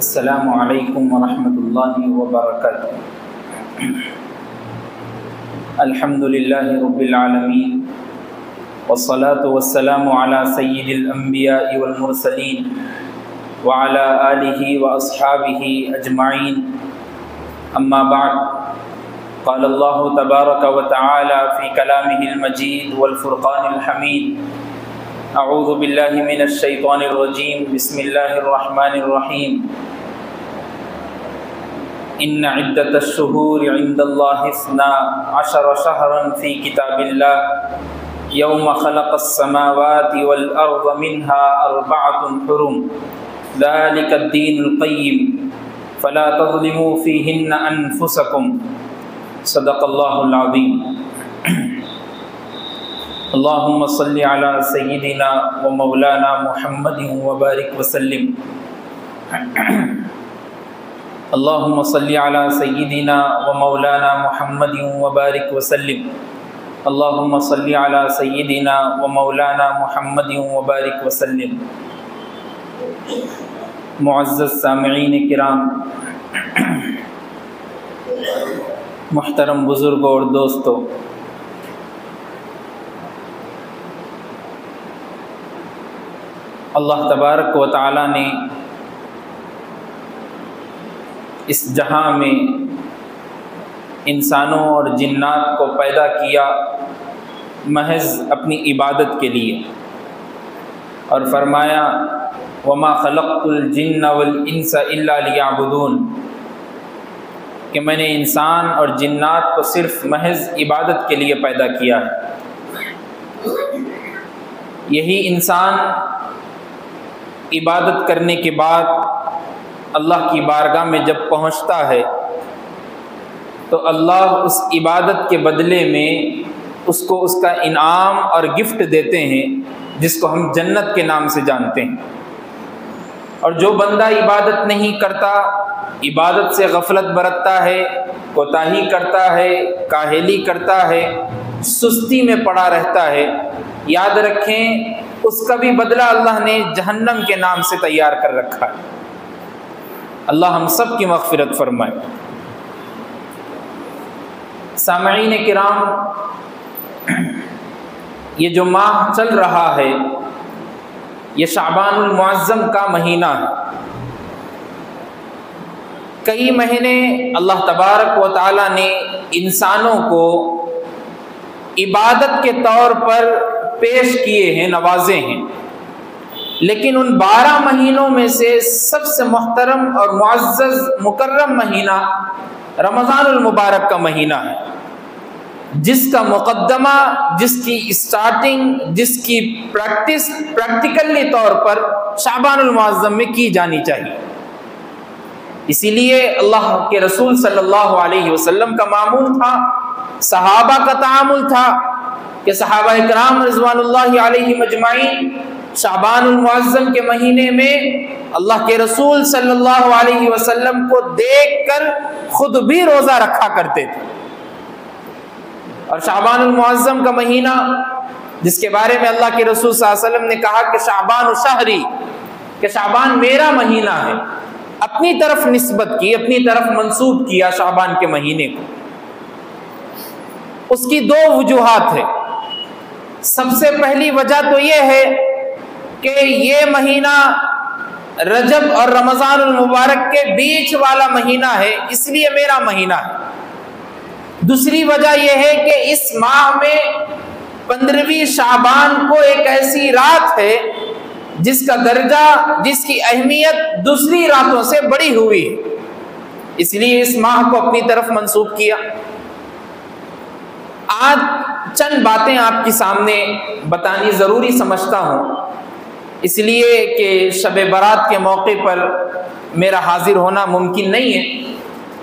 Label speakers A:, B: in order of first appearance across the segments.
A: السلام علیکم ورحمۃ اللہ وبرکاتہ۔ الحمد للہ رب العالمین والصلاة والسلام علی سید الانبیاء والمرسلین وعلی آلہ واصحابہ اجمعین، اما بعد، قال اللہ تبارک وتعالی فی کلامہ المجید والفرقان الحمید، اعوذ باللہ من الشیطان الرجیم، بسم اللہ الرحمن الرحیم۔ ان عدۃ الشہور عند اللہ 12 شہرا فی کتاب اللہ یوم خلق السماوات والارض منها 4 حرم ذلک الدین القیم فلا تظلموا فیہن انفسکم، صدق اللہ العظیم۔ اللہم صلی علی سیدنا و مولانا محمد وبارک وسلم۔ اللہم صلی علی سیدنا و مولانا محمد وبارک وسلم۔ اللہم صلی علی سیدنا و مولانا محمد وبارک وسلم۔ معزز سامعین کرام، محترم بزرگوں اور دوستو، اللہ تبارک و تعالی نے اس جہاں میں انسانوں اور جنات کو پیدا کیا محض اپنی عبادت کے لیے، اور فرمایا وَمَا خَلَقْتُ الْجِنَّ وَالْإِنسَ إِلَّا لِيَعْبُدُونَ، کہ میں نے انسان اور جنات کو صرف محض عبادت کے لیے پیدا کیا ہے۔ یہی انسان عبادت کرنے کے بعد اللہ کی بارگاہ میں جب پہنچتا ہے تو اللہ اس عبادت کے بدلے میں اس کو اس کا انعام اور گفٹ دیتے ہیں، جس کو ہم جنت کے نام سے جانتے ہیں۔ اور جو بندہ عبادت نہیں کرتا، عبادت سے غفلت برتتا ہے، کوتاہی کرتا ہے، کاہلی کرتا ہے، سستی میں پڑا رہتا ہے، یاد رکھیں اس کا بھی بدلہ اللہ نے جہنم کے نام سے تیار کر رکھا ہے۔ اللہ ہم سب کی مغفرت فرمائے۔ سامعین کرام، یہ جو ماہ چل رہا ہے یہ شعبان المعظم کا مہینہ ہے۔ کئی مہینے اللہ تبارک و تعالی نے انسانوں کو عبادت کے طور پر پیش کیے ہیں، نوازے ہیں، لیکن ان 12 مہینوں میں سے سب سے محترم اور معزز مکرم مہینہ رمضان المبارک کا مہینہ ہے، جس کا مقدمہ، جس کی اسٹارٹنگ، جس کی پریکٹس پریکٹیکلی طور پر شعبان المعظم میں کی جانی چاہیے۔ اسی لیے اللہ کے رسول صلی اللہ علیہ وسلم کا معمول تھا، صحابہ کا تعامل تھا کہ صحابہ کرام رضوان اللہ علیہم اجمعین شعبان المعظم کے مہینے میں اللہ کے رسول صلی اللہ علیہ وسلم کو دیکھ کر خود بھی روزہ رکھا کرتے تھے۔ اور شعبان المعظم کا مہینہ، جس کے بارے میں اللہ کے رسول صلی اللہ علیہ وسلم نے کہا کہ شعبان شہری، کہ شعبان میرا مہینہ ہے، اپنی طرف نسبت کی، اپنی طرف منسوب کیا شعبان کے مہینے کو۔ اس کی 2 وجوہات ہیں۔ سب سے پہلی وجہ تو یہ ہے کہ یہ مہینہ رجب اور رمضان المبارک کے بیچ والا مہینہ ہے، اس لیے میرا مہینہ ہے۔ دوسری وجہ یہ ہے کہ اس ماہ میں 15ویں شعبان کو ایک ایسی رات ہے جس کا درجہ، جس کی اہمیت دوسری راتوں سے بڑی ہوئی ہے، اس لیے اس ماہ کو اپنی طرف منسوب کیا۔ آج چند باتیں آپ کے سامنے بتانی ضروری سمجھتا ہوں، اس لیے کہ شب برات کے موقع پر میرا حاضر ہونا ممکن نہیں ہے۔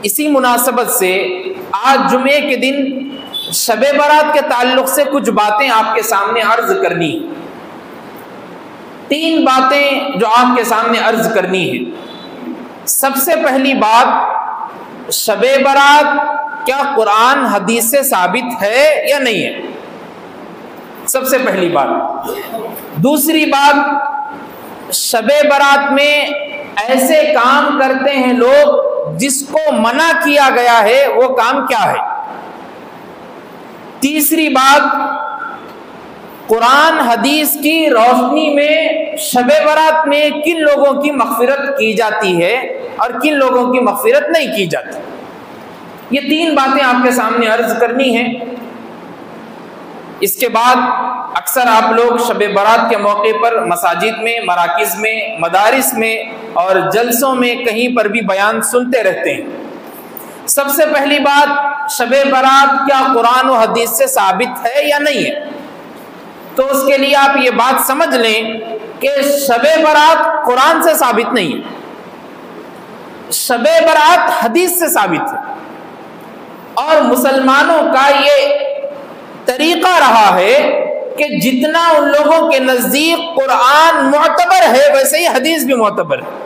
A: اسی مناسبت سے آج جمعے کے دن شب برات کے تعلق سے کچھ باتیں آپ کے سامنے عرض کرنی ہیں۔ 3 باتیں جو آپ کے سامنے عرض کرنی ہے۔ سب سے پہلی بات، شب برات کیا قرآن حدیث سے ثابت ہے یا نہیں ہے؟ سب سے پہلی بات۔ دوسری بات، شب برات میں ایسے کام کرتے ہیں لوگ جس کو منع کیا گیا ہے وہ کام کیا ہے؟ تیسری بات، قرآن حدیث کی روشنی میں شب برات میں کن لوگوں کی مغفرت کی جاتی ہے اور کن لوگوں کی مغفرت نہیں کی جاتی۔ یہ تین باتیں آپ کے سامنے عرض کرنی ہیں۔ اس کے بعد اکثر آپ لوگ شب برات کے موقع پر مساجد میں، مراکز میں، مدارس میں اور جلسوں میں کہیں پر بھی بیان سنتے رہتے ہیں۔ سب سے پہلی بات، شب برات کیا قرآن و حدیث سے ثابت ہے یا نہیں ہے؟ تو اس کے لیے آپ یہ بات سمجھ لیں کہ شب برات قرآن سے ثابت نہیں ہے، شب برات حدیث سے ثابت ہے، اور مسلمانوں کا یہ طریقہ رہا ہے کہ جتنا ان لوگوں کے نزدیک قرآن معتبر ہے ویسے ہی حدیث بھی معتبر ہے۔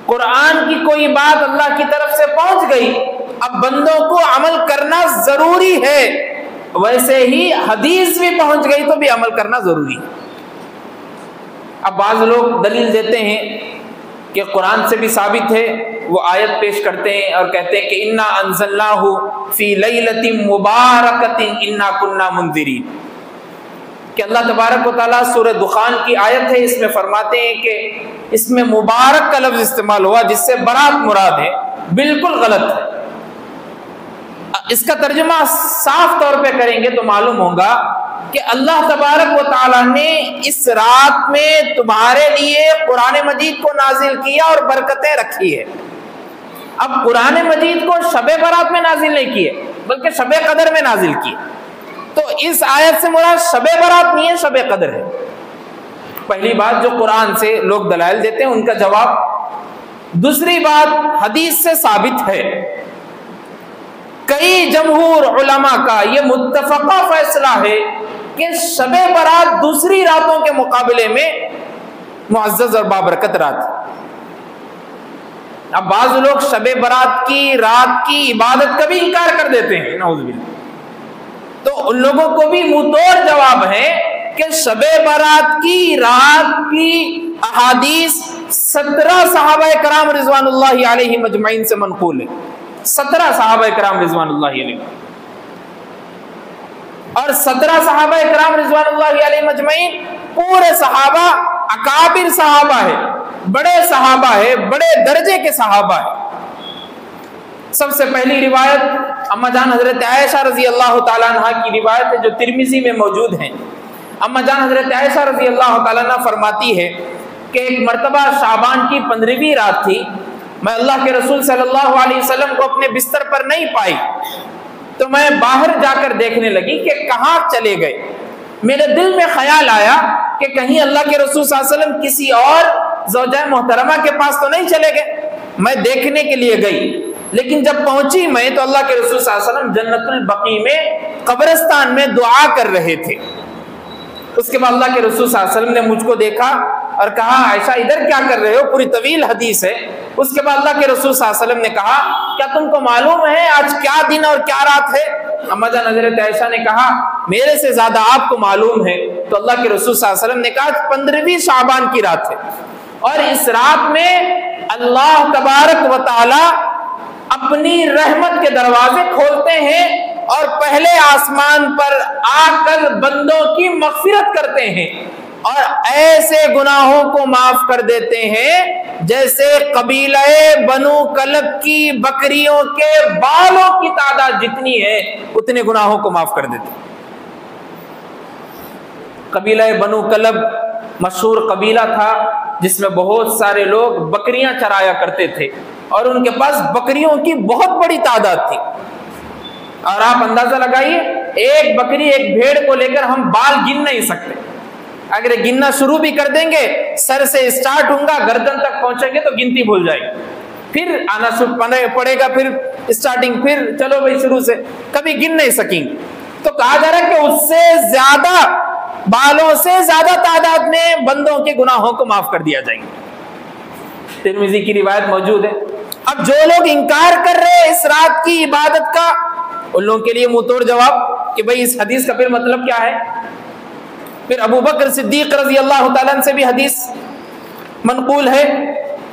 A: قرآن کی کوئی بات اللہ کی طرف سے پہنچ گئی، اب بندوں کو عمل کرنا ضروری ہے، ویسے ہی حدیث بھی پہنچ گئی تو بھی عمل کرنا ضروری ہے۔ اب بعض لوگ دلیل دیتے ہیں کہ قرآن سے بھی ثابت ہے، وہ آیت پیش کرتے ہیں اور کہتے ہیں کہ انا انزلناہ فی لیلۃ مبارکۃ انا کنا منذرین، کہ اللہ تبارک و تعالیٰ سورہ دخان کی آیت ہے، اس میں فرماتے ہیں کہ اس میں مبارک کا لفظ استعمال ہوا جس سے برات مراد ہے، بالکل غلط ہے۔ اس کا ترجمہ صاف طور پہ کریں گے تو معلوم ہوگا کہ اللہ تبارک و تعالیٰ نے اس رات میں تمہارے لیے قرآن مجید کو نازل کیا اور برکتیں رکھی ہے۔ اب قرآن مجید کو شب برات میں نازل نہیں کیے بلکہ شب قدر میں نازل کیے، تو اس آیت سے مراد شب برات نہیں ہے، شب قدر ہے۔ پہلی بات جو قرآن سے لوگ دلائل دیتے ہیں ان کا جواب۔ دوسری بات، حدیث سے ثابت ہے، کئی جمہور علماء کا یہ متفقہ فیصلہ ہے کہ شب برات دوسری راتوں کے مقابلے میں معزز اور بابرکت رات ہے۔ اب بعض لوگ شب برات کی رات کی عبادت کا بھی انکار کر دیتے ہیں، نعوذ باللہ، تو ان لوگوں کو بھی منہ توڑ جواب ہے کہ شب برات کی رات کی احادیث 17 صحابہ کرام رضوان اللہ علیہ مجمعین سے منقول ہے، 17 صحابہ کرام رضوان اللہ علیہ، اور 17 صحابہ کرام رضوان اللہ علیہ مجمعین پورے صحابہ اکابر صحابہ ہے، بڑے صحابہ ہے، بڑے درجے کے صحابہ ہے۔ سب سے پہلی روایت اما جان حضرت عائشہ رضی اللہ تعالیٰ عنہ کی روایت ہے جو ترمذی میں موجود ہیں۔ اما جان حضرت عائشہ رضی اللہ تعالیٰ عنہ فرماتی ہے کہ ایک مرتبہ شعبان کی 15ویں رات تھی، میں اللہ کے رسول صلی اللہ علیہ وسلم کو اپنے بستر پر نہیں پائی، تو میں باہر جا کر دیکھنے لگی کہ کہاں چلے گئے۔ میرے دل میں خیال آیا کہ کہیں اللہ کے رسول صلی اللہ علیہ وسلم کسی اور زوجہ محترمہ کے پاس تو نہیں چلے گئے۔ میں دیکھنے کے لیے گئی، لیکن جب پہنچی میں تو اللہ کے رسول صلی اللہ علیہ وسلم جنت البقیع میں قبرستان میں دعا کر رہے تھے۔ اس کے بعد اللہ کے رسول صلی اللہ علیہ وسلم نے مجھ کو دیکھا اور کہا عائشہ ادھر کیا کر رہے ہو؟ پوری طویل حدیث ہے۔ اس کے بعد اللہ کے رسول صلی اللہ علیہ وسلم نے کہا کیا تم کو معلوم ہے آج کیا دن اور کیا رات ہے؟ اما جان حضرت عائشہ نے کہا میرے سے زیادہ آپ کو معلوم ہے۔ تو اللہ کے رسول صلی اللہ علیہ وسلم نے کہا 15ویں شعبان کی رات ہے، اور اس رات میں اللہ تبارک و تعالی اپنی رحمت کے دروازے کھولتے ہیں اور پہلے آسمان پر آ کر بندوں کی مغفرت کرتے ہیں اور ایسے گناہوں کو معاف کر دیتے ہیں جیسے قبیلہ بنو کلب کی بکریوں کے بالوں کی تعداد جتنی ہے اتنے گناہوں کو معاف کر دیتے ہیں۔ قبیلہ بنو کلب مشہور قبیلہ تھا جس میں بہت سارے لوگ بکریاں چرایا کرتے تھے اور ان کے پاس بکریوں کی بہت بڑی تعداد تھی، اور آپ اندازہ لگائیے ایک بکری ایک بھیڑ کو لے کر ہم بال گن نہیں سکتے، اگر گننا شروع بھی کر دیں گے سر سے اسٹارٹ ہوں گا گردن تک پہنچیں گے تو گنتی بھول جائے گی، پھر آنا پڑے گا، پھر اسٹارٹنگ، پھر چلو بھائی شروع سے، کبھی گن نہیں سکیں گے۔ تو کہا جا رہا ہے کہ اس سے زیادہ بالوں سے زیادہ تعداد میں بندوں کے گناہوں کو معاف کر دیا جائیں گے۔ ترمذی کی روایت موجود ہے۔ اب جو لوگ انکار کر رہے ہیں اس رات کی عبادت کا، ان لوگوں کے لیے منہ توڑ جواب کہ بھئی اس حدیث کا پھر مطلب کیا ہے؟ پھر ابو بکر صدیق رضی اللہ تعالیٰ عنہ سے بھی حدیث منقول ہے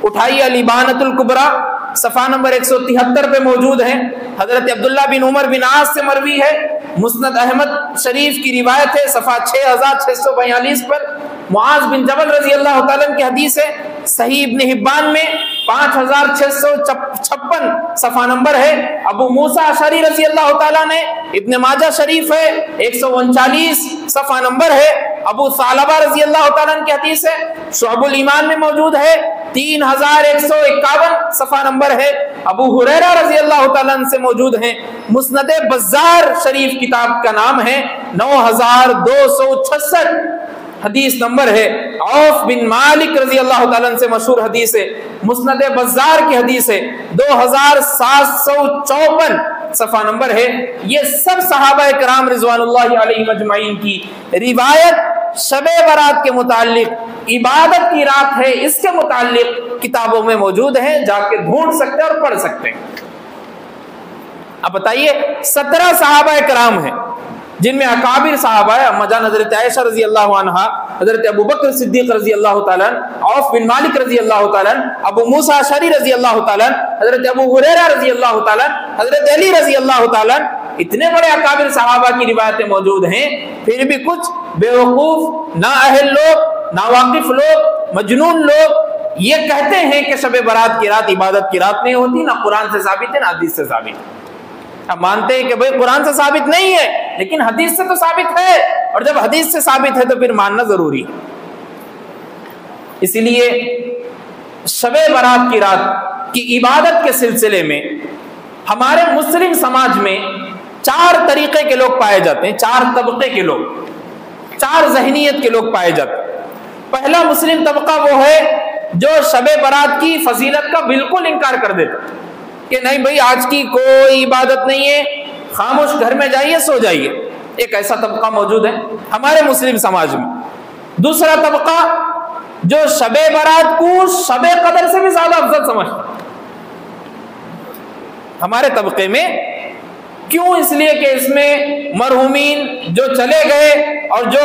A: اٹھائیے الابانۃ الکبریٰ صفحہ نمبر 173 پہ موجود ہے. حضرت عبداللہ بن عمر بن عاص سے مروی ہے. مسند احمد شریف کی روایت ہے صفحہ 6642 پر. معاذ بن جبل رضی اللہ تعالیٰ عنہ کی حدیث ہے. صحیح ابن حبان میں 5656 صفحہ نمبر ہے. ابو موسیٰ اشعری رضی اللہ تعالیٰ نے ابن ماجہ شریف ہے 139 صفحہ نمبر ہے. ابو ثعلبہ رضی اللہ تعالیٰ عنہ کی حدیث ہے. شعب الایمان میں موجود ہے 3151 صفحہ نمبر ہے. ابو ہریرہ رضی اللہ تعالیٰ عنہ سے موجود ہیں. مسند بزار شریف کتاب کا نام ہے 9266 حدیث نمبر ہے. عوف بن مالک رضی اللہ تعالیٰ عنہ سے مشہور حدیث ہے. مسند بزار کی حدیث ہے 2754 صفحہ نمبر ہے. یہ سب صحابہ کرام رضوان اللہ علیہم اجمعین کی روایت شب برات کے متعلق، عبادت کی رات ہے اس کے متعلق کتابوں میں موجود ہیں. جا کے ڈھونڈ سکتے ہیں اور پڑھ سکتے ہیں. اب بتائیے 17 صحابہ کرام ہیں جن میں اکابر صحابہ ہے. اما جان حضرت عائشہ رضی اللہ عنہا، حضرت ابو بکر صدیق رضی اللہ تعالیٰ، عوف بن مالک رضی اللہ تعالیٰ، ابو موسیٰ اشعری رضی اللہ تعالیٰ، حضرت ابو ہریرہ رضی اللہ تعالیٰ، حضرت علی رضی اللہ تعالیٰ. اتنے بڑے اکابر صحابہ کی روایتیں موجود ہیں. پھر بھی کچھ بیوقوف، نااہل لوگ، ناواقف لوگ، مجنون لوگ یہ کہتے ہیں کہ شب برات کی رات عبادت کی رات نہیں ہوتی. نہ قرآن سے ثابت ہے نہ حدیث سے ثابت ہے. اب مانتے ہیں کہ بھئی قرآن سے ثابت نہیں ہے لیکن حدیث سے تو ثابت ہے، اور جب حدیث سے ثابت ہے تو پھر ماننا ضروری ہے. اسی لیے شب برات کی رات کی عبادت کے سلسلے میں ہمارے مسلم سماج میں 4 طریقے کے لوگ پائے جاتے ہیں، 4 طبقے کے لوگ، 4 ذہنیت کے لوگ پائے جاتے ہیں. پہلا مسلم طبقہ وہ ہے جو شب برات کی فضیلت کا بالکل انکار کر دیتا کہ نہیں بھئی آج کی کوئی عبادت نہیں ہے، خاموش گھر میں جائیے سو جائیے. ایک ایسا طبقہ موجود ہے ہمارے مسلم سماج میں. دوسرا طبقہ جو شب برات کو شب قدر سے بھی زیادہ افضل سمجھتا ہمارے طبقے میں. کیوں؟ اس لیے کہ اس میں مرحومین جو چلے گئے اور جو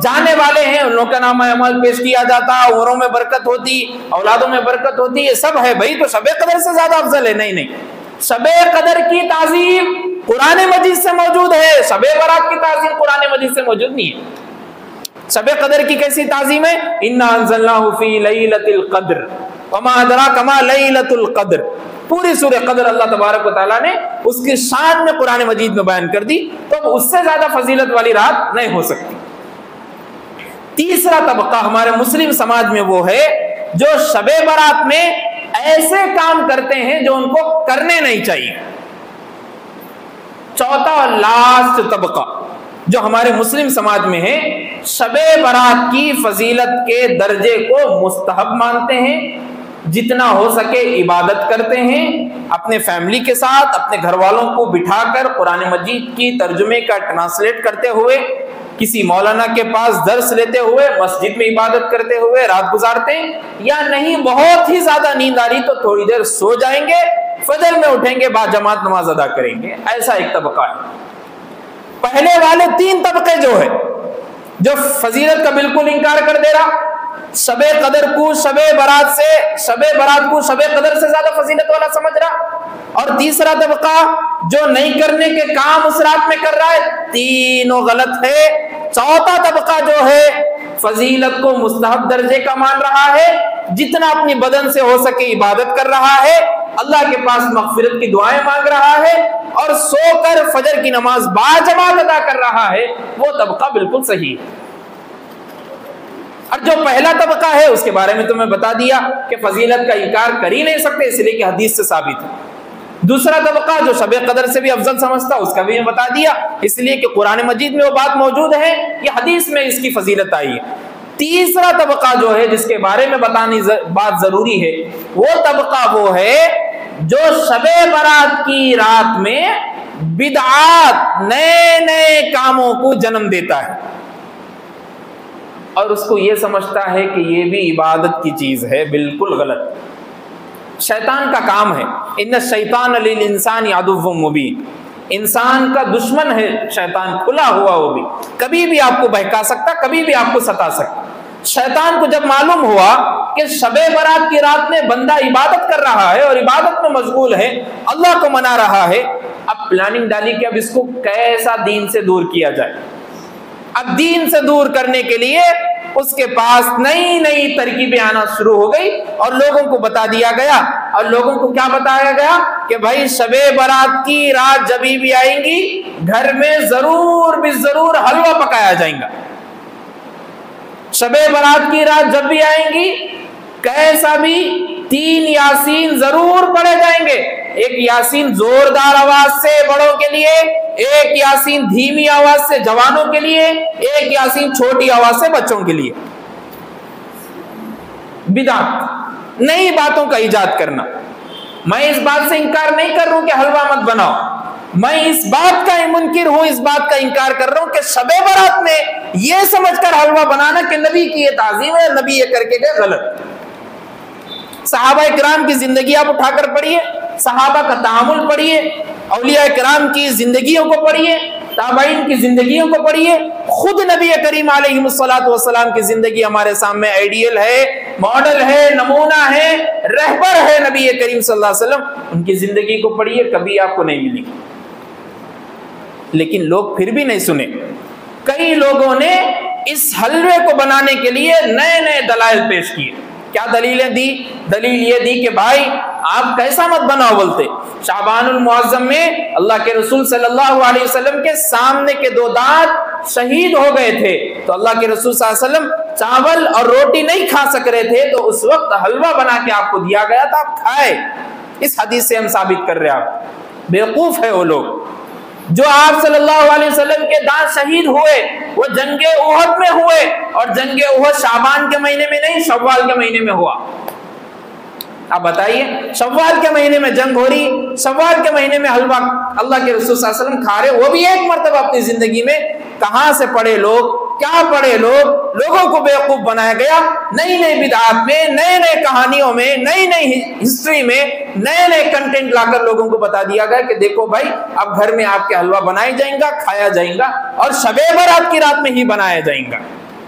A: جانے والے ہیں ان لوگوں کا نام اعمال پیش کیا جاتا، عمروں میں برکت ہوتی، اولادوں میں برکت ہوتی، یہ سب ہے. بھائی تو شب قدر سے زیادہ افضل ہے؟ نہیں. شب قدر کی تعظیم قرآن مجید سے موجود ہے، شب برات کی تعظیم قرآن مجید سے موجود نہیں ہے. شب قدر کی کیسی تعظیم ہے؟ انا انزلناہ فی لیلۃ القدر وما ادراک ما لیلۃ القدر. پوری سورہ قدر اللہ تبارک و تعالیٰ نے اس کی شان میں قرآن مجید میں بیان کر دی، تو اس سے زیادہ فضیلت والی رات نہیں ہو سکتی. تیسرا طبقہ ہمارے مسلم سماج میں وہ ہے جو شب برات میں ایسے کام کرتے ہیں جو ان کو کرنے نہیں چاہیے. چوتھا اور لاسٹ طبقہ جو ہمارے مسلم سماج میں ہے، شب برات کی فضیلت کے درجے کو مستحب مانتے ہیں، جتنا ہو سکے عبادت کرتے ہیں، اپنے فیملی کے ساتھ اپنے گھر والوں کو بٹھا کر قرآن مجید کی ترجمے کا ٹرانسلیٹ کرتے ہوئے، کسی مولانا کے پاس درس لیتے ہوئے، مسجد میں عبادت کرتے ہوئے رات گزارتے ہیں. یا نہیں بہت ہی زیادہ نیند آ رہی تو تھوڑی دیر سو جائیں گے، فجر میں اٹھیں گے، با جماعت نماز ادا کریں گے. ایسا ایک طبقہ ہے. پہلے والے 3 طبقے جو ہے جو فضیلت کا بالکل انکار کر دے رہا، شب قدر کو شب برات کو شب قدر سے زیادہ فضیلت والا سمجھ رہا، اور تیسرا طبقہ جو نہیں کرنے کے کام اس رات میں کر رہا ہے. تینوں غلط ہے. چوتھا طبقہ جو ہے فضیلت کو مستحب درجے کا مان رہا ہے، جتنا اپنی بدن سے ہو سکے عبادت کر رہا ہے، اللہ کے پاس مغفرت کی دعائیں مانگ رہا ہے، اور سو کر فجر کی نماز باجماعت ادا کر رہا ہے. وہ طبقہ بالکل صحیح ہے. اور جو پہلا طبقہ ہے اس کے بارے میں تو میں بتا دیا کہ فضیلت کا انکار کر ہی نہیں سکتے، اس لیے کہ حدیث سے ثابت ہے. دوسرا طبقہ جو شب قدر سے بھی افضل سمجھتا اس کا بھی میں بتا دیا، اس لیے کہ قرآن مجید میں وہ بات موجود ہے، یہ حدیث میں اس کی فضیلت آئی ہے. تیسرا طبقہ جو ہے جس کے بارے میں بتانی بات ضروری ہے، وہ طبقہ وہ ہے جو شب برات کی رات میں بدعات، نئے کاموں کو جنم دیتا ہے، اور اس کو یہ سمجھتا ہے کہ یہ بھی عبادت کی چیز ہے. بالکل غلط. شیطان کا کام ہے. ان الشیطان للانسان عدو مبین. انسان کا دشمن ہے شیطان، کھلا ہوا. وہ بھی کبھی بھی آپ کو بہکا سکتا، کبھی بھی آپ کو ستا سکتا. شیطان کو جب معلوم ہوا کہ شب برات کی رات میں بندہ عبادت کر رہا ہے اور عبادت میں مشغول ہے، اللہ کو منا رہا ہے، اب پلاننگ ڈالی کہ اب اس کو کیسا دین سے دور کیا جائے۔ اب دین سے دور کرنے کے لیے اس کے پاس نئی نئی ترکیبیں آنا شروع ہو گئی، اور لوگوں کو بتا دیا گیا، اور لوگوں کو کیا بتایا گیا کہ بھائی شب برات کی رات جب بھی آئیں گی گھر میں ضرور بھی ضرور حلوہ پکایا جائیں گا۔ شب برات کی رات جب بھی آئیں گی کیسا بھی 3 یاسین ضرور پڑھے جائیں گے، ایک یاسین زوردار آواز سے بڑوں کے لیے، ایک یاسین دھیمی آواز سے جوانوں کے لیے، ایک یاسین چھوٹی آواز سے بچوں کے لیے۔ بدعت، نئی باتوں کا ایجاد کرنا۔ میں اس بات سے انکار نہیں کر رہا ہوں کہ حلوہ مت بناؤ، میں اس بات کا منکر ہوں، اس بات کا انکار کر رہا ہوں کہ شب برات میں یہ سمجھ کر حلوہ بنانا کہ نبی کی یہ تعظیم ہے، نبی یہ کر کے گئے، غلط۔ صحابہ کرام کی زندگی آپ اٹھا کر پڑھیے، صحابہ کا تعامل پڑھیے، اولیاء کرام کی زندگیوں کو پڑھیے، تابعین کی زندگیوں کو پڑھیے، خود نبی کریم علیہ الصلوۃ والسلام کی زندگی ہمارے سامنے آئیڈیل ہے، ماڈل ہے، نمونہ ہے، رہبر ہے نبی کریم صلی اللہ علیہ وسلم۔ ان کی زندگی کو پڑھیے، کبھی آپ کو نہیں ملے گی۔ لیکن لوگ پھر بھی نہیں سنے۔ کئی لوگوں نے اس حلوے کو بنانے کے لیے نئے نئے دلائل پیش کیے۔ کیا دلیلیں دی؟ دلیل یہ دی کہ بھائی آپ کیسا مت بناؤ، بولتے شعبان المعظم میں اللہ کے رسول صلی اللہ علیہ وسلم کے سامنے کے 2 دانت شہید ہو گئے تھے، تو اللہ کے رسول صلی اللہ علیہ وسلم چاول اور روٹی نہیں کھا سک رہے تھے، تو اس وقت حلوہ بنا کے آپ کو دیا گیا تھا، آپ کھائے۔ اس حدیث سے ہم ثابت کر رہے ہیں۔ آپ بیوقوف ہے وہ لوگ جو آپ صلی اللہ علیہ وسلم کے دانت شہید ہوئے، وہ جنگ احد میں ہوئے، اور جنگ احد شعبان کے مہینے میں نہیں، شوال کے مہینے میں ہوا۔ آپ بتائیے، شوال کے مہینے میں جنگ ہو رہی، شوال کے مہینے میں حلوہ اللہ کے رسول صلی اللہ علیہ وسلم کھا رہے، وہ بھی ایک مرتبہ اپنی زندگی میں۔ کہاں سے پڑھے لوگ، کیا پڑھے لوگ، لوگوں کو بیوقوف بنایا گیا، نئی نئی بدعات میں، نئے نئے کہانیوں میں، نئی نئی ہسٹری میں نئے نئے کنٹینٹ لا کر لوگوں کو بتا دیا گیا کہ دیکھو بھائی اب گھر میں آپ کے حلوہ بنایا جائیں گا، کھایا جائیں گا، اور شب برات کی رات میں ہی بنایا جائیں گا۔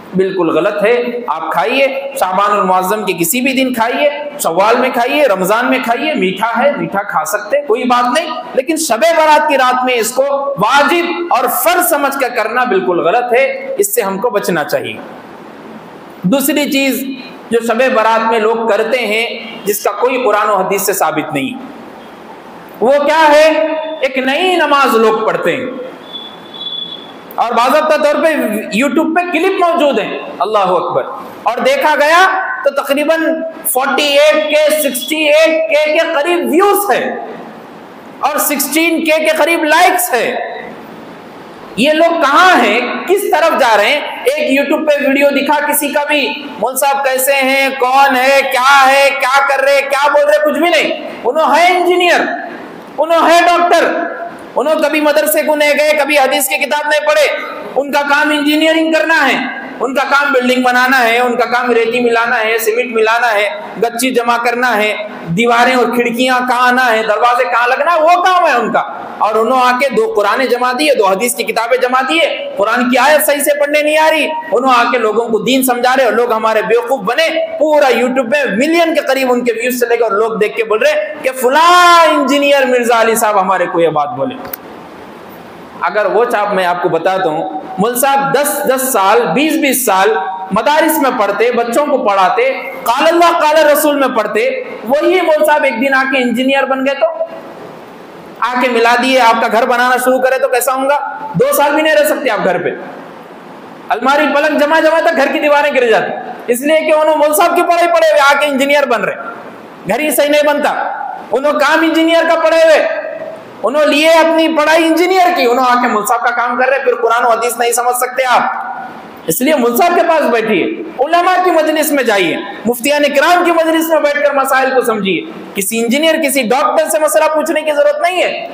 A: بالکل غلط ہے۔ آپ کھائیے، شعبان المعظم کے کسی بھی دن کھائیے، شوال میں کھائیے، رمضان میں کھائیے، میٹھا ہے، میٹھا کھا سکتے، کوئی بات نہیں، لیکن شب برات کی رات میں اس کو واجب اور فرض سمجھ کر کرنا بالکل غلط ہے، اس سے ہم کو بچنا چاہیے۔ دوسری چیز جو شب برات میں لوگ کرتے ہیں جس کا کوئی قرآن و حدیث سے ثابت نہیں، وہ کیا ہے؟ ایک نئی نماز لوگ پڑھتے ہیں، اور باضابطہ طور پہ یوٹیوب پہ کلپ موجود ہیں، اللہ اکبر، اور دیکھا گیا تو تقریباً 48K 68K کے قریب ویوز ہے، اور 16K کے قریب لائکس ہے۔ یہ لوگ کہاں ہیں، کس طرف جا رہے ہیں؟ ایک یوٹیوب پہ ویڈیو دکھا کسی کا بھی، مول صاحب کیسے ہیں، کون ہے، کیا کر رہے، کیا بول رہے، کچھ بھی نہیں۔ انہوں ہے انجینئر، انہوں ہے ڈاکٹر، انہوں کبھی مدرسے کو نہیں گئے، کبھی حدیث کی کتاب نہیں پڑھے، ان کا کام انجینئرنگ کرنا ہے، ان کا کام بلڈنگ بنانا ہے، ان کا کام ریتی ملانا ہے، سیمنٹ ملانا ہے، گچی جمع کرنا ہے، دیواریں اور کھڑکیاں کہاں آنا ہے، دروازے کہاں لگنا ہے، وہ کام ہے ان کا۔ اور انہوں آ کے 2 قرآن جمع دیے، 2 حدیث کی کتابیں جمع دیے، قرآن کی آیت صحیح سے پڑھنے نہیں آ رہی، انہوں آ کے لوگوں کو دین سمجھا رہے، اور لوگ ہمارے بیوقوف بنے، پورا یوٹیوب میں ملین کے قریب ان کے ویوز چلے گئے، اور لوگ دیکھ کے بول رہے کہ فلاں انجینئر مرزا علی صاحب ہمارے کو یہ بات بولے۔ اگر وہ چاپ میں آپ کو بتاتا ہوں، مول صاحب 10 سال 20 سال مدارس میں پڑھتے، بچوں کو پڑھاتے، قال اللہ قال رسول میں پڑھتے، وہی مول صاحب ایک دن آ کے انجینئر بن گئے تو آ کے ملا دیے، آپ کا گھر بنانا شروع کرے تو کیسا ہوں گا؟ 2 سال بھی نہیں رہ سکتے آپ گھر پہ، الماری پلنگ جمع تک گھر کی دیواریں گر جاتی، اس لیے کہ انہوں مول صاحب کی پڑھائی پڑھے ہوئے آ کے انجینئر بن رہے، گھر ہی صحیح نہیں بنتا، انہوں کام انجینئر کا پڑھے ہوئے، انہوں لیے اپنی پڑھائی انجینئر کی، انہوں آ کے مول صاحب کا کام کر رہے، پھر قرآن و حدیث نہیں سمجھ سکتے آپ، اس لیے مول صاحب کے پاس بیٹھیے، علماء کی مجلس میں جائیے، مفتیان کرام کی مجلس میں بیٹھ کر مسائل کو سمجھیے، کسی انجینئر کسی ڈاکٹر سے مسئلہ پوچھنے کی ضرورت نہیں ہے۔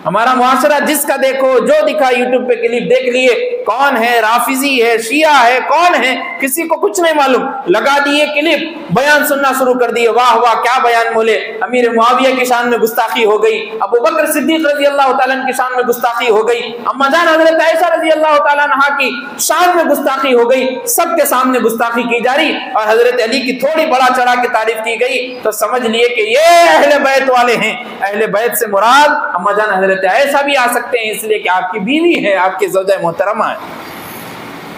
A: ہمارا معاشرہ جس کا دیکھو، جو دکھا یوٹیوب پہ کلپ دیکھ لیے، کون ہے رافضی ہے، شیعہ ہے، کون ہے، کسی کو کچھ نہیں معلوم، لگا دیے کلپ، بیان سننا شروع کر دیے، واہ واہ کیا بیان بولے، امیر معاویہ کی شان میں گستاخی ہو گئی، ابو بکر صدیق رضی اللہ تعالیٰ عنہ کی شان میں گستاخی ہو گئی، اما جان حضرت عائشہ رضی اللہ تعالیٰ عنہ کی شان میں گستاخی ہو گئی، سب کے سامنے گستاخی کی جا رہی، اور حضرت علی کی تھوڑی بڑا چڑھا کے تعریف کی گئی، تو سمجھ لیے کہ یہ اہل بیت والے ہیں۔ اہل بیت سے مراد اما جان حضرت عائشہ بھی آ سکتے ہیں، اس لیے کہ آپ کی بیوی ہے، آپ کی زوجہ محترمہ ہے۔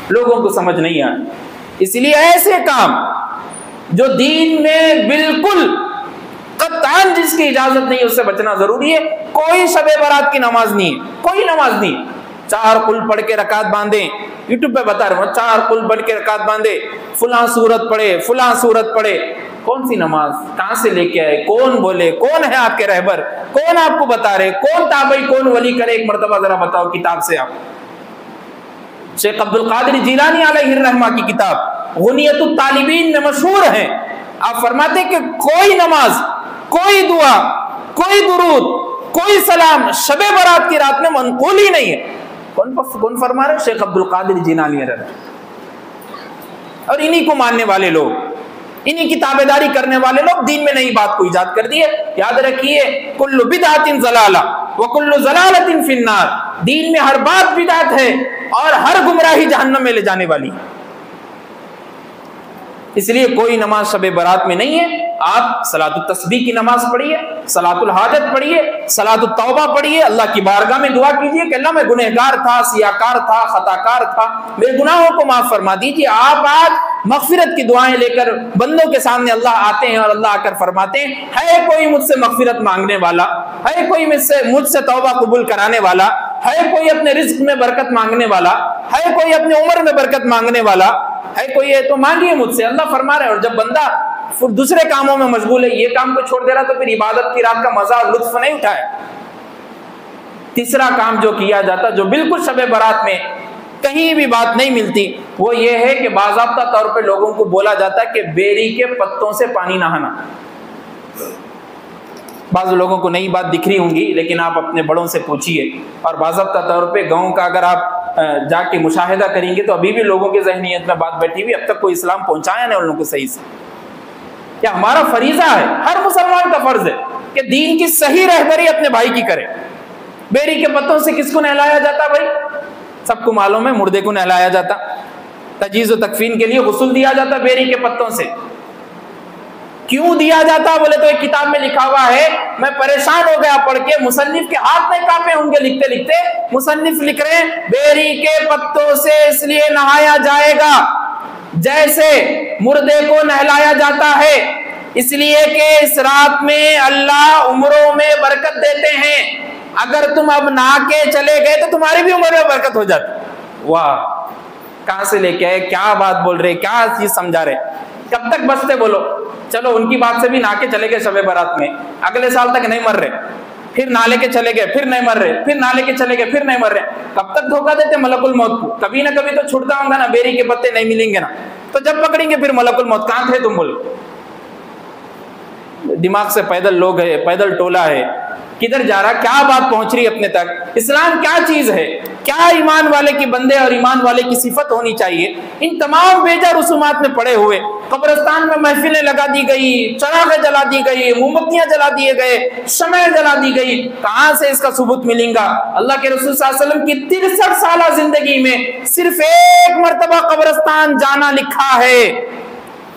A: لوگوں کو سمجھ نہیں آ، اس لیے ایسے کام جو دین میں بالکل قطعاً جس کی اجازت نہیں، اس سے بچنا ضروری ہے۔ کوئی شب برات کی نماز نہیں ہے، کوئی نماز نہیں، 4 قل پڑھ کے رکعت باندھیں، یوٹیوب پہ بتا رہا ہوں، 4 قل پڑھ کے رکعت باندھے، فلاں سورت پڑھے، فلاں سورت پڑھے، کون سی نماز، کہاں سے لے کے آئے، کون بولے، کون ہے آپ کے رہبر، کون آپ کو بتا رہے، کون تابعی، کون ولی کرے، ایک مرتبہ ذرا بتاؤ کتاب سے۔ آپ شیخ عبد القادر جیلانی علیہ الرحمہ کی کتاب غنیت الطالبین میں مشہور ہے، آپ فرماتے کہ کوئی نماز، کوئی دعا، کوئی درود، کوئی سلام شب برات کی رات میں منقول ہی نہیں ہے۔ کون فرما رہے؟ شیخ عبد القادر جیلانی رہے، اور انہی کو ماننے والے لوگ، انہی کی تابعداری کرنے والے لوگ دین میں نئی بات کو ایجاد کر دیے۔ یاد رکھیے کل بدعت ضلالہ وکل ضلالۃ فی النار، دین میں ہر بات بدعت ہے اور ہر گمراہی جہنم میں لے جانے والی ہے۔ اس لیے کوئی نماز شب برات میں نہیں ہے۔ آپ صلاۃ التسبیح کی نماز پڑھیے، صلاۃ الحاجت پڑھیے، صلاۃ التوبہ پڑھیے، اللہ کی بارگاہ میں دعا کیجیے کہ اللہ میں گنہگار تھا، سیاکار تھا، خطاکار تھا، میرے گناہوں کو معاف فرما دیجیے۔ آپ آج مغفرت کی دعائیں لے کر بندوں کے سامنے اللہ آتے ہیں اور اللہ آ کر فرماتے ہیں، ہے کوئی مجھ سے مغفرت مانگنے والا، ہے کوئی مجھ سے توبہ قبول کرانے والا، ہے کوئی اپنے رزق میں برکت مانگنے والا، ہے کوئی اپنے عمر میں برکت مانگنے والا، ہے کوئی ہے تو مانگیے مجھ سے، اللہ فرما رہے ہیں۔ اور جب بندہ دوسرے کاموں میں مشغول ہے، یہ کام کو چھوڑ دے رہا تو پھر عبادت کی رات کا مزہ اور لطف نہیں اٹھائے۔ تیسرا کام جو کیا جاتا، جو بالکل شب برات میں کہیں بھی بات نہیں ملتی، وہ یہ ہے کہ باضابطہ طور پہ لوگوں کو بولا جاتا ہے کہ بیری کے پتوں سے پانی نہانا۔ بعض لوگوں کو نئی بات دکھ رہی ہوں گی، لیکن آپ اپنے بڑوں سے پوچھیے، اور باضابطہ طور پہ گاؤں کا اگر آپ جا کے مشاہدہ کریں گے تو ابھی بھی لوگوں کے ذہنیت میں بات بیٹھی ہوئی، اب تک کوئی اسلام پہنچایا نہیں ان لوگوں کو صحیح سے۔ کیا ہمارا فریضہ ہے، ہر مسلمان کا فرض ہے کہ دین کی صحیح رہبری اپنے بھائی کی کرے۔ بیری کے پتوں سے کس کو نہلایا جاتا بھائی؟ سب کو معلوم ہے، مردے کو نہلایا جاتا، تجہیز و تکفین کے لیے غسل دیا جاتا بیری کے پتوں سے۔ کیوں دیا جاتا بولے تو ایک کتاب میں لکھا ہوا ہے، میں پریشان ہو گیا پڑھ کے، مصنف کے ہاتھ میں کانپے ہوں گے لکھتے لکھتے، مصنف لکھ رہے ہیں بیری کے پتوں سے اس لیے نہایا جائے گا جیسے مردے کو نہلایا جاتا ہے، اس لیے کہ اس رات میں اللہ عمروں میں برکت دیتے ہیں، اگر تم اب نہا کے چلے گئے تو تمہاری بھی عمر میں برکت ہو جاتی۔ واہ، کہاں سے لے کے آئے، کیا بات بول رہے، کیا چیز سمجھا رہے، کب تک بچتے بولو۔ چلو ان کی بات سے بھی نہا کے چلے گئے شب برات میں، اگلے سال تک نہیں مر رہے، پھر نہ لے کے چلے گئے، پھر نہیں مر رہے، پھر نہ لے کے چلے گئے، پھر نہیں مر رہے، کب تک دھوکہ دیتے ملک الموت کو؟ کبھی نہ کبھی تو چھوٹتا ہوں گا نا، بیری کے پتے نہیں ملیں گے نا، تو جب پکڑیں گے پھر ملک الموت، کہاں تھے تم بولو؟ دماغ سے پیدل لوگ ہے، پیدل ٹولہ ہے، کدھر جا رہا، کیا بات پہنچ رہی اپنے تک، اسلام کیا چیز ہے، کیا ایمان والے کی بندے اور ایمان والے کی صفت ہونی چاہیے، ان تمام بیجا رسومات میں پڑے ہوئے قبرستان میں محفلیں لگا دی گئی، چراغیں جلا دی گئی، موم بتیاں جلا دیے گئے، شمعیں جلا دی گئی، کہاں سے اس کا ثبوت ملیں گا؟ اللہ کے رسول صلی اللہ علیہ وسلم کی 63 سالہ زندگی میں صرف ایک مرتبہ قبرستان جانا لکھا ہے،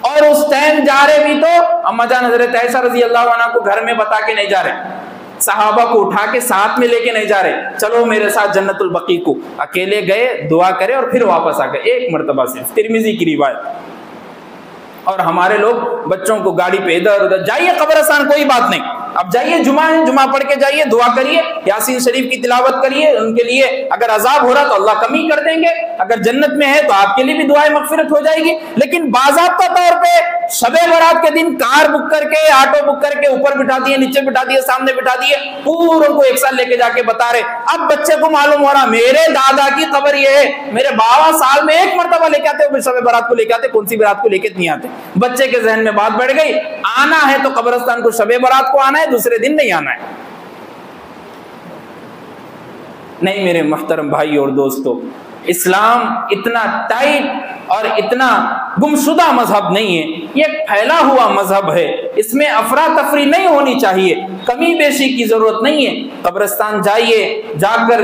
A: اور اس ٹائم جا رہے بھی تو اما جان حضرت عائشہ رضی اللہ عنہ کو گھر میں بتا کے نہیں جا رہے، صحابہ کو اٹھا کے ساتھ میں لے کے نہیں جا رہے، چلو میرے ساتھ جنت البقیع کو، اکیلے گئے، دعا کرے اور پھر واپس آ گئے، ایک مرتبہ صرف، ترمذی کی روایت۔ اور ہمارے لوگ بچوں کو گاڑی پہ ادھر ادھر، جائیے قبرستان، کوئی بات نہیں، اب جائیے، جمعہ ہے، جمعہ پڑھ کے جائیے، دعا کریے، یاسین شریف کی تلاوت کریے، ان کے لیے اگر عذاب ہو رہا تو اللہ کمی کر دیں گے، اگر جنت میں ہے تو آپ کے لیے بھی دعائیں مغفرت ہو جائے گی۔ لیکن باضابطہ طور پہ شب برات کے دن کار بک کر کے، آٹو بک کر کے، اوپر بٹھا دیے، نیچے بٹھا دیے، سامنے بٹھا دیے، پوروں کو ایک ساتھ لے کے جا کے بتا رہے۔ اب بچے کو معلوم ہو رہا میرے دادا کی قبر یہ ہے، میرے بابا سال میں ایک مرتبہ لے کے آتے، وہ شب برات کو لے کے آتے، کون سی برات کو لے کے نہیں آتے؟ بچے کے ذہن میں بات بڑھ گئی، آنا ہے تو قبرستان کو شب برات کو آنا ہے، دوسرے دن نہیں آنا ہے۔ نہیں میرے محترم بھائی اور دوستو، اسلام اتنا ٹائٹ اور اتنا گمشدہ مذہب نہیں ہے، یہ ایک پھیلا ہوا مذہب ہے، اس میں افراتفری نہیں ہونی چاہیے، کمی بیشی کی ضرورت نہیں ہے۔ قبرستان جائیے، جا کر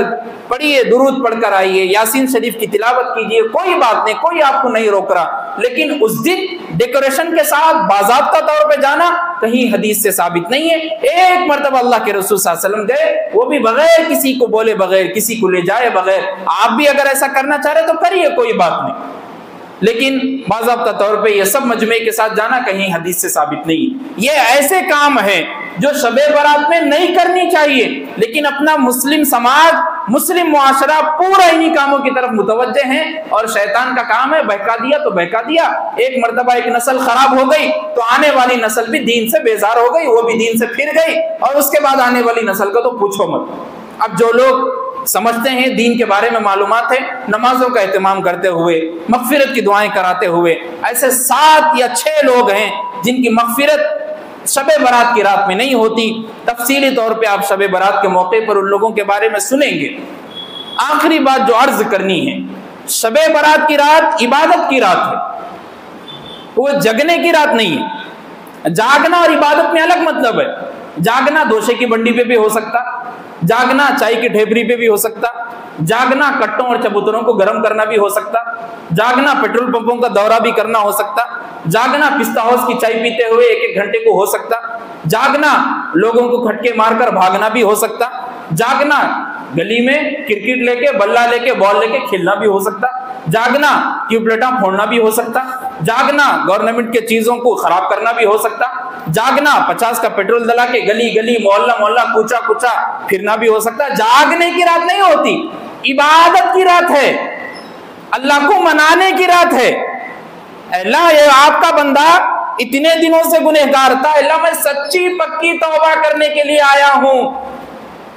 A: پڑھیے، درود پڑھ کر آئیے، یاسین شریف کی تلاوت کیجیے، کوئی بات نہیں، کوئی آپ کو نہیں روک رہا، لیکن اس دن ڈیکوریشن کے ساتھ باضابطہ طور پہ جانا کہیں حدیث سے ثابت نہیں ہے۔ ایک مرتبہ اللہ کے رسول صلی اللہ علیہ وسلم گئے، وہ بھی بغیر کسی کو بولے، بغیر کسی کو لے جائے بغیر۔ آپ بھی اگر ایسا کرنا چاہ رہے تو کریے، کوئی بات نہیں، لیکن باضابطہ طور پہ یہ سب مجمع کے ساتھ جانا کہیں حدیث سے ثابت نہیں۔ یہ ایسے کام ہیں جو شب برات میں نہیں کرنی چاہیے، لیکن اپنا مسلم سماج، مسلم معاشرہ پورا انہی کاموں کی طرف متوجہ ہیں، اور شیطان کا کام ہے بہکا دیا تو بہکا دیا۔ ایک مرتبہ ایک نسل خراب ہو گئی تو آنے والی نسل بھی دین سے بیزار ہو گئی، وہ بھی دین سے پھر گئی، اور اس کے بعد آنے والی نسل کو تو پوچھو مت۔ اب جو لوگ سمجھتے ہیں، دین کے بارے میں معلومات ہے، نمازوں کا اہتمام کرتے ہوئے، مغفرت کی دعائیں کراتے ہوئے، ایسے 7 یا 6 لوگ ہیں جن کی مغفرت شب برات کی رات میں نہیں ہوتی۔ تفصیلی طور پہ آپ شب برات کے موقع پر ان لوگوں کے بارے میں سنیں گے۔ آخری بات جو عرض کرنی ہے، شب برات کی رات عبادت کی رات ہے، وہ جگنے کی رات نہیں ہے۔ جاگنا اور عبادت میں الگ مطلب ہے۔ جاگنا دوشے کی بنڈی پہ بھی ہو سکتا، جاگنا چائے کی ڈھیبری پہ بھی ہو سکتا، جاگنا کٹوں اور چبوتروں کو گرم کرنا بھی ہو سکتا، جاگنا پیٹرول پمپوں کا دورہ بھی کرنا ہو سکتا، جاگنا پستہ ہاؤس کی چائے پیتے ہوئے 1-1 گھنٹے کو ہو سکتا، جاگنا لوگوں کو کھٹکے مار کر بھاگنا بھی ہو سکتا، جاگنا گلی میں کرکٹ لے کے، بلہ لے کے، بال لے کے کھیلنا بھی ہو سکتا، جاگنا ٹیوب لائٹاں پھوڑنا بھی ہو سکتا، جاگنا گورنمنٹ کے چیزوں کو خراب کرنا بھی ہو سکتا، جاگنا 50 کا پیٹرول دلا کے گلی گلی، محلہ محلہ، کوچا کوچا پھرنا بھی ہو سکتا۔ جاگنے کی رات نہیں ہوتی، عبادت کی رات ہے، اللہ کو منانے کی رات ہے۔ اللہ، یہ آپ کا بندہ اتنے دنوں سے گنہگار تھا، اللہ میں سچی پکی توبہ کرنے کے لیے آیا ہوں۔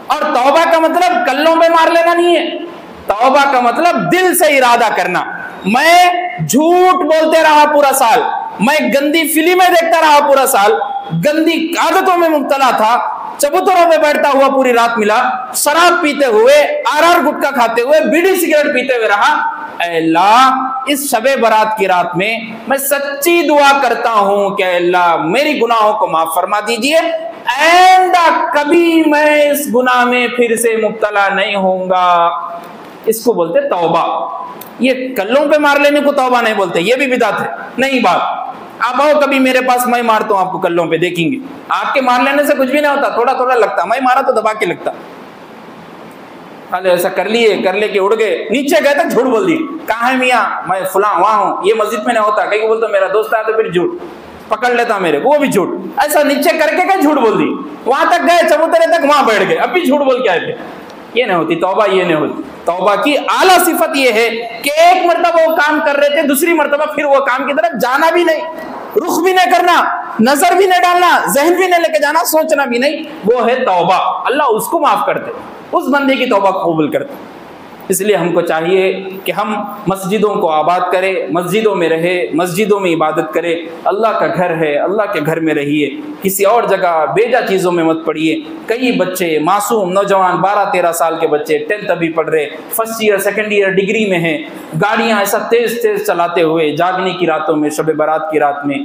A: اور توبہ کا مطلب کلوں پہ مار لینا نہیں ہے، توبہ کا مطلب دل سے ارادہ کرنا۔ میں جھوٹ بولتے رہا پورا سال، میں گندی فلمیں دیکھتا رہا پورا سال، گندی عادتوں میں مبتلا تھا، چبوتروں پہ بیٹھتا ہوا پوری رات ملا، شراب پیتے ہوئے، آرار گٹکا کھاتے ہوئے، بیڑی سگریٹ پیتے ہوئے رہا۔ اے اللہ، اس شب برات کی رات میں سچی دعا کرتا ہوں کہ اے اللہ میری گناہوں کو معاف فرما دیجئے، آئندہ کبھی میں اس گناہ میں پھر سے مبتلا نہیں ہوں گا۔ اس کو بولتے توبہ۔ یہ کلوں پہ مار لینے کو توبہ نہیں بولتے، یہ بھی بدعت ہے، نہیں بات۔ آپ آؤ کبھی میرے پاس، میں مارتا ہوں آپ کو کلوں پہ، دیکھیں گے۔ آپ کے مار لینے سے کچھ بھی نہیں ہوتا، تھوڑا تھوڑا لگتا، میں مارا تو دبا کے لگتا۔ ایسا کر لے کے اڑ گئے، نیچے گئے تک جھوٹ بول دی، کہاں ہے میاں؟ میں فلاں وہاں ہوں، یہ مسجد میں نہیں ہوتا، کہیں بولتا میرا دوست آیا تو پھر جھوٹ پکڑ لیتا میرے کو، وہ بھی جھوٹ، ایسا نیچے کر کے کہ جھوٹ بول دی، وہاں تک گئے، چبوترے تک وہاں بیٹھ گئے، اب بھی جھوٹ بول کے آئے تھے۔ یہ نہیں ہوتی توبہ، یہ نہیں ہوتی توبہ کی اعلیٰ صفت یہ ہے کہ ایک مرتبہ وہ کام کر رہے تھے، دوسری مرتبہ پھر وہ کام کی طرف جانا بھی نہیں، رخ بھی نہیں کرنا، نظر بھی نہیں ڈالنا، ذہن بھی نہیں لے کے جانا، سوچنا بھی نہیں، وہ ہے توبہ۔ اللہ اس کو معاف کرتے، اس بندے کی توبہ قبول کرتے۔ اس لیے ہم کو چاہیے کہ ہم مسجدوں کو آباد کریں، مسجدوں میں رہے، مسجدوں میں عبادت کرے۔ اللہ کا گھر ہے، اللہ کے گھر میں رہیے، کسی اور جگہ بیجا چیزوں میں مت پڑھیے۔ کئی بچے معصوم نوجوان 12-13 سال کے بچے 10th ابھی پڑھ رہے، first year second year degree میں ہیں، گاڑیاں ایسا تیز تیز چلاتے ہوئے جاگنے کی راتوں میں، شب برات کی رات میں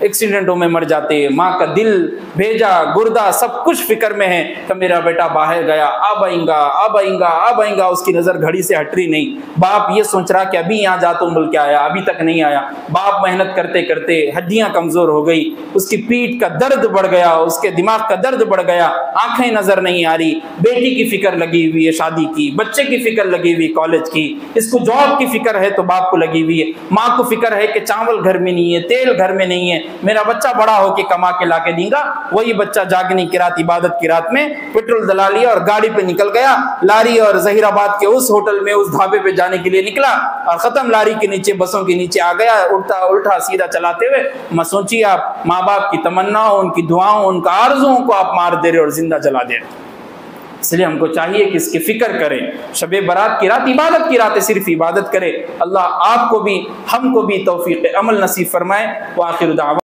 A: ایکسیڈنٹوں میں مر جاتے ہیں۔ ماں کا دل، بھیجا، گردہ سب کچھ فکر میں ہے کہ میرا بیٹا باہر گیا، اب آئیں گا، اب آئیں گا، اب آئیں گا، اس کی نظر گھڑی سے ہٹ رہی نہیں۔ باپ یہ سوچ رہا کہ ابھی یہاں جاتا ہوں بول کے آیا، ابھی تک نہیں آیا۔ باپ محنت کرتے کرتے ہڈیاں کمزور ہو گئی، اس کی پیٹھ کا درد بڑھ گیا، اس کے دماغ کا درد بڑھ گیا، آنکھیں نظر نہیں آ رہی، بیٹی کی فکر لگی ہوئی ہے شادی کی، بچے کی فکر لگی ہوئی کالج کی، اس کو جاب کی فکر ہے تو باپ کو لگی ہوئی ہے، ماں کو فکر ہے کہ چاول گھر میں نہیں ہے، تیل گھر میں نہیں ہے، میرا بچہ بڑا ہو کے کما کے لا کے دیں گا۔ وہی بچہ جاگنے کی رات، عبادت کی رات میں پیٹرول دلا لیا اور گاڑی پہ نکل گیا، لاری اور ظہیر آباد کے اس ہوٹل میں، اس ڈھابے پہ جانے کے لیے نکلا اور ختم، لاری کے نیچے، بسوں کے نیچے آ گیا، الٹا سیدھا چلاتے ہوئے۔ میں سوچیے آپ ماں باپ کی تمناؤں، ان کی دعاؤں، ان کا آرزوؤں کو آپ مار دے رہے اور زندہ جلا دے رہے۔ اس لیے ہم کو چاہیے کہ اس کی فکر کریں۔ شب برات کی رات عبادت کی رات ہے، صرف عبادت کرے۔ اللہ آپ کو بھی، ہم کو بھی توفیق عمل نصیب فرمائے۔ وآخر دعوانا